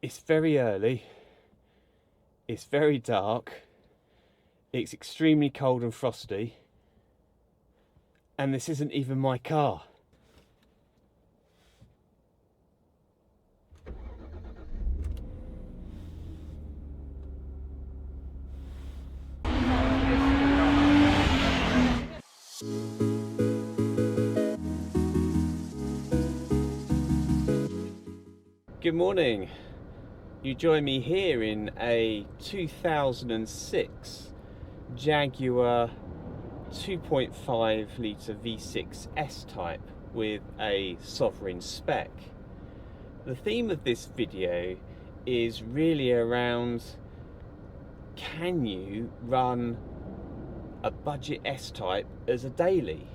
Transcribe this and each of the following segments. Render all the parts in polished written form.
It's very early, it's very dark, it's extremely cold and frosty, and this isn't even my car. Good morning. You join me here in a 2006 Jaguar 2.5 litre V6 S-Type with a sovereign spec. The theme of this video is really around, can you run a budget S-Type as a daily?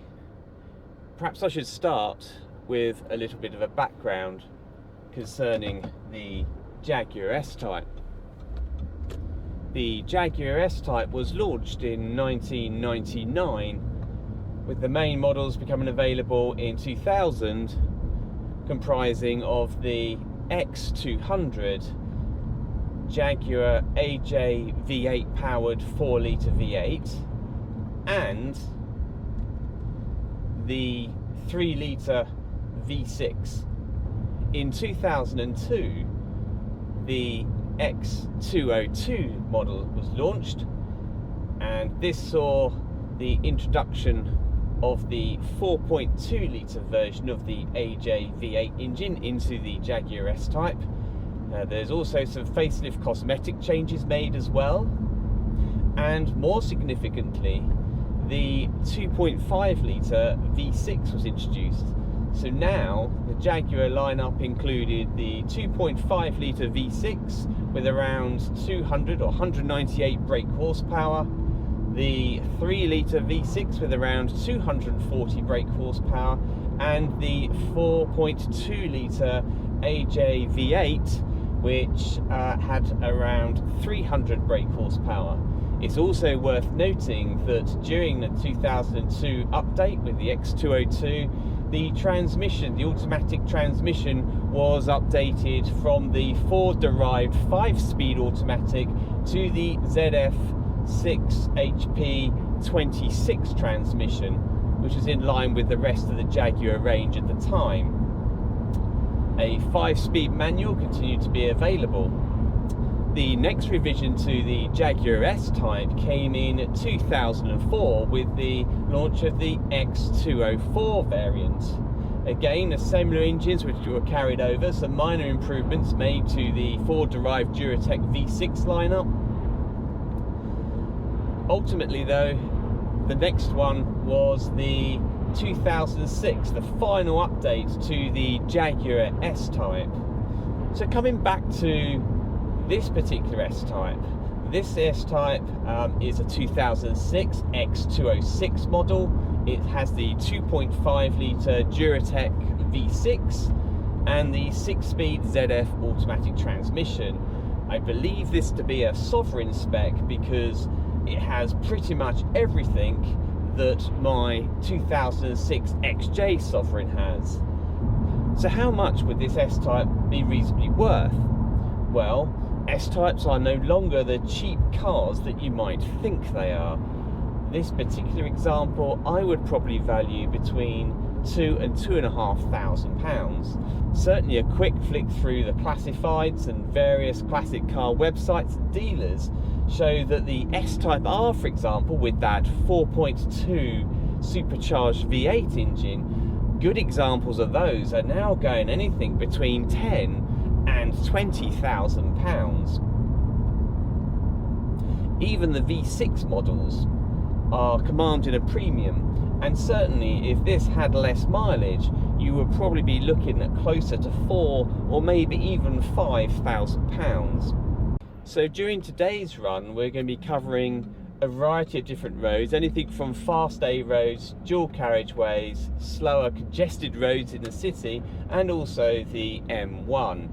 Perhaps I should start with a little bit of a background concerning the Jaguar S-Type. The Jaguar S-Type was launched in 1999, with the main models becoming available in 2000, comprising of the X200 Jaguar AJ V8 powered 4 litre V8 and the 3 litre V6. In 2002, the X202 model was launched, and this saw the introduction of the 4.2 litre version of the AJ V8 engine into the Jaguar S-Type. There's also some facelift cosmetic changes made as well, and more significantly, the 2.5 litre V6 was introduced. So now the Jaguar lineup included the 2.5 litre V6 with around 200 or 198 brake horsepower, the 3 litre V6 with around 240 brake horsepower, and the 4.2 litre AJ V8 which had around 300 brake horsepower. It's also worth noting that during the 2002 update with the X202, the transmission, the automatic transmission, was updated from the Ford-derived 5-speed automatic to the ZF 6HP26 transmission, which was in line with the rest of the Jaguar range at the time. A 5-speed manual continued to be available. The next revision to the Jaguar S-Type came in 2004 with the launch of the X204 variant. Again, similar engines which were carried over, some minor improvements made to the Ford-derived Duratec V6 lineup. Ultimately though, the next one was the 2006, the final update to the Jaguar S-Type. So coming back to this particular S-Type, this S-Type is a 2006 X206 model. It has the 2.5 litre Duratec V6 and the 6-speed ZF automatic transmission. I believe this to be a sovereign spec because it has pretty much everything that my 2006 XJ sovereign has. So how much would this S-Type be reasonably worth? Well, S-Types are no longer the cheap cars that you might think they are. This particular example I would probably value between £2,000 and £2,500. Certainly a quick flick through the classifieds and various classic car websites and dealers show that the S-Type R, for example, with that 4.2 supercharged V8 engine, good examples of those are now going anything between £10,000 and £20,000. Even the V6 models are commanding a premium, and certainly if this had less mileage, you would probably be looking at closer to £4,000 or maybe even £5,000. So during today's run, we're going to be covering a variety of different roads, anything from fast A roads, dual carriageways, slower congested roads in the city, and also the M1.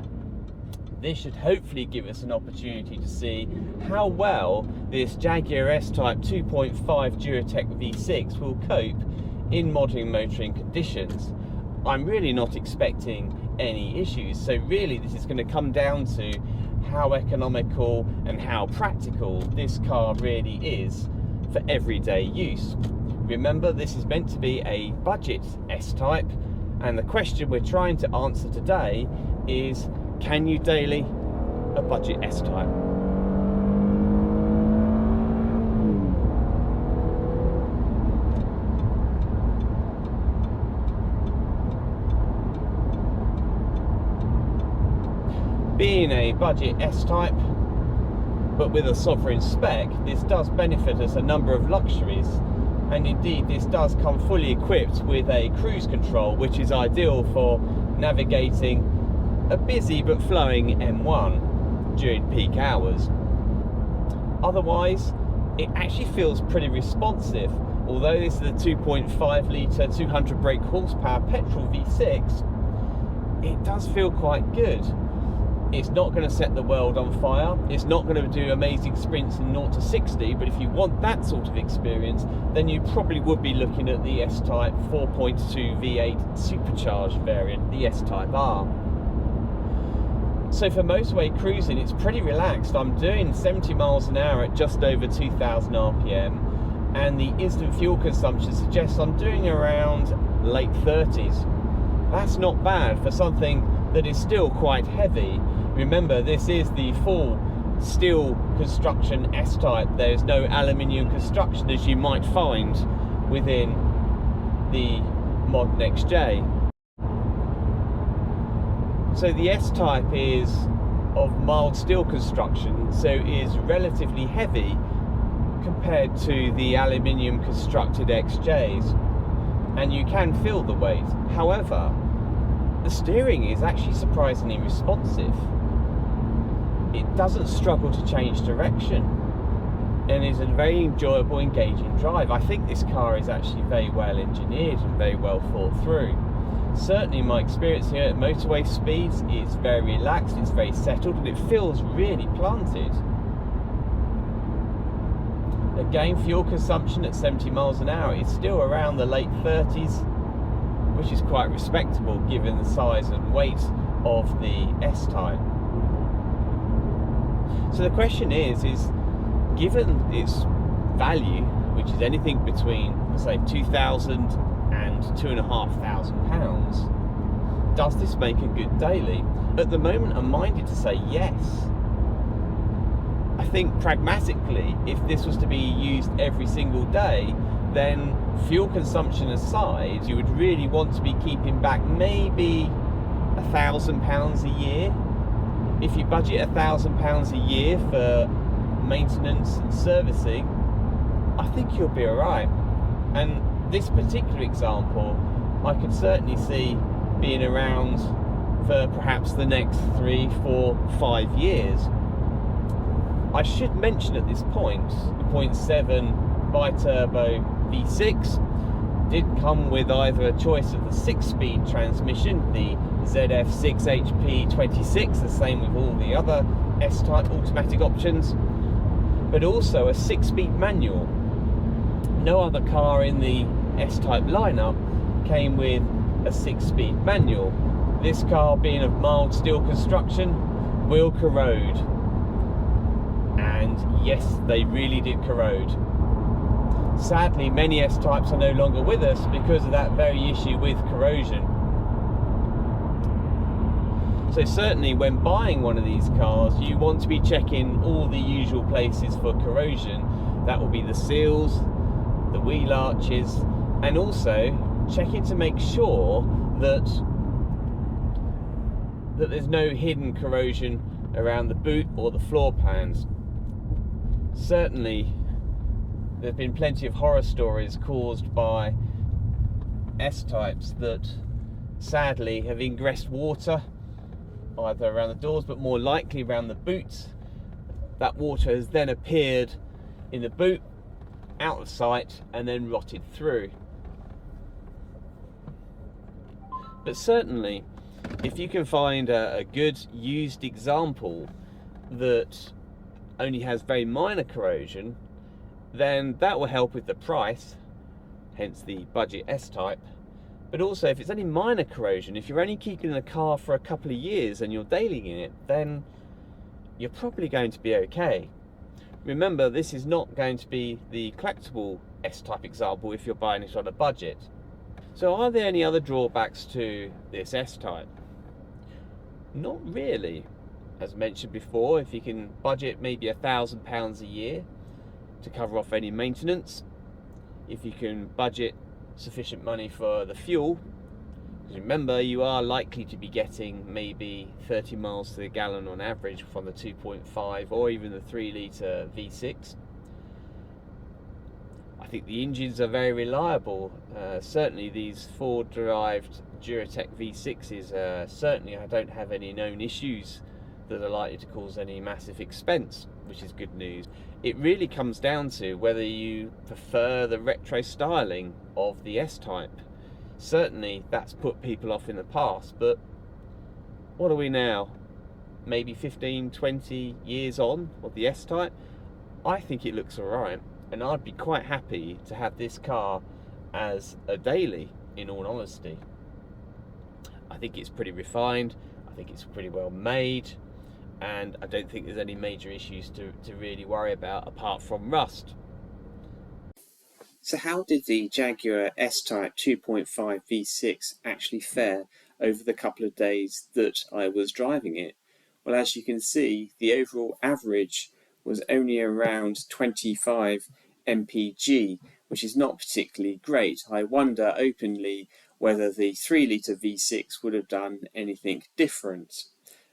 This should hopefully give us an opportunity to see how well this Jaguar S-Type 2.5 Duratec V6 will cope in modern motoring conditions. I'm really not expecting any issues. So really this is going to come down to how economical and how practical this car really is for everyday use. Remember, this is meant to be a budget S-Type, and the question we're trying to answer today is, can you daily a budget S-Type? Being a budget S-Type, but with a sovereign spec, this does benefit us a number of luxuries, and indeed this does come fully equipped with a cruise control, which is ideal for navigating a busy but flowing M1 during peak hours. Otherwise, it actually feels pretty responsive. Although this is a 2.5 litre 200 brake horsepower petrol V6, it does feel quite good. It's not going to set the world on fire, it's not going to do amazing sprints in 0 to 60, but if you want that sort of experience, then you probably would be looking at the S-Type 4.2 V8 supercharged variant, the S-Type R. So for motorway cruising, it's pretty relaxed. I'm doing 70 miles an hour at just over 2,000 RPM, and the instant fuel consumption suggests I'm doing around late 30s. That's not bad for something that is still quite heavy. Remember, this is the full steel construction S-Type. There's no aluminium construction as you might find within the modern XJ. So the S-Type is of mild steel construction, so is relatively heavy compared to the aluminium constructed XJs, and you can feel the weight. However, the steering is actually surprisingly responsive. It doesn't struggle to change direction and is a very enjoyable, engaging drive. I think this car is actually very well engineered and very well thought through. Certainly my experience here at motorway speeds is very relaxed, it's very settled, and it feels really planted. Again, fuel consumption at 70 miles an hour is still around the late 30s, which is quite respectable given the size and weight of the S-Type. So the question is given its value, which is anything between, say, £2,000 and £2,500, does this make a good daily? At the moment, I'm minded to say yes. I think pragmatically, if this was to be used every single day, then fuel consumption aside, you would really want to be keeping back maybe £1,000 a year. If you budget £1,000 a year for maintenance and servicing, I think you'll be alright. And this particular example, I could certainly see being around for perhaps the next 3, 4, 5 years. I should mention at this point, the 0.7 bi-turbo V6 did come with either a choice of the 6-speed transmission, the ZF6HP26, the same with all the other S-Type automatic options, but also a 6-speed manual. No other car in the S-Type lineup came with a 6-speed manual. This car, being of mild steel construction, will corrode. And yes, they really did corrode. Sadly, many S-Types are no longer with us because of that very issue with corrosion. So certainly when buying one of these cars, you want to be checking all the usual places for corrosion. That will be the seals, the wheel arches, and also checking to make sure that there's no hidden corrosion around the boot or the floor pans. Certainly there have been plenty of horror stories caused by S-Types that sadly have ingressed water either around the doors, but more likely around the boots. That water has then appeared in the boot, out of sight, and then rotted through. But certainly, if you can find a good used example that only has very minor corrosion, then that will help with the price, hence the budget S-Type, But also, if it's only minor corrosion, if you're only keeping the car for a couple of years and you're dailying it, then you're probably going to be okay. Remember, this is not going to be the collectible S-Type example if you're buying it on a budget. So are there any other drawbacks to this S-Type? Not really. As mentioned before, if you can budget maybe £1,000 a year to cover off any maintenance, if you can budget sufficient money for the fuel, because remember, you are likely to be getting maybe 30 miles to the gallon on average from the 2.5 or even the 3 litre V6. I think the engines are very reliable. Certainly these Ford derived Duratec V6s, certainly I don't have any known issues that are likely to cause any massive expense, which is good news. It really comes down to whether you prefer the retro styling of the S-Type. Certainly that's put people off in the past, but what are we now? Maybe 15, 20 years on of the S-Type? I think it looks alright, and I'd be quite happy to have this car as a daily, in all honesty. I think it's pretty refined, I think it's pretty well made, and I don't think there's any major issues to really worry about apart from rust. So how did the Jaguar S-Type 2.5 V6 actually fare over the couple of days that I was driving it? Well, as you can see, the overall average was only around 25 mpg, which is not particularly great. I wonder openly whether the 3 litre V6 would have done anything different.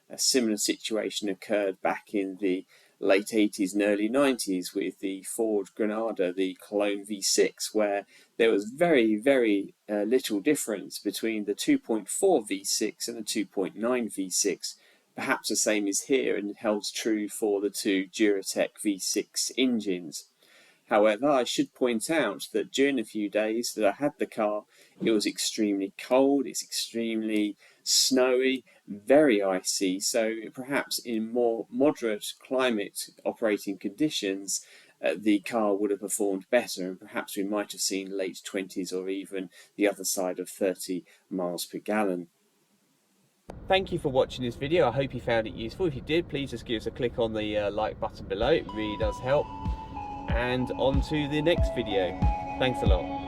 A similar situation occurred back in the late 80s and early 90s with the Ford Granada, the Cologne V6, where there was very little difference between the 2.4 V6 and the 2.9 V6. Perhaps the same is here and holds true for the two Duratec V6 engines. However, I should point out that during the few days that I had the car, it was extremely cold, it's extremely snowy, very icy, so perhaps in more moderate climate operating conditions, the car would have performed better, and perhaps we might have seen late 20s or even the other side of 30 miles per gallon. Thank you for watching this video. I hope you found it useful. If you did, please just give us a click on the like button below. It really does help. And on to the next video. Thanks a lot.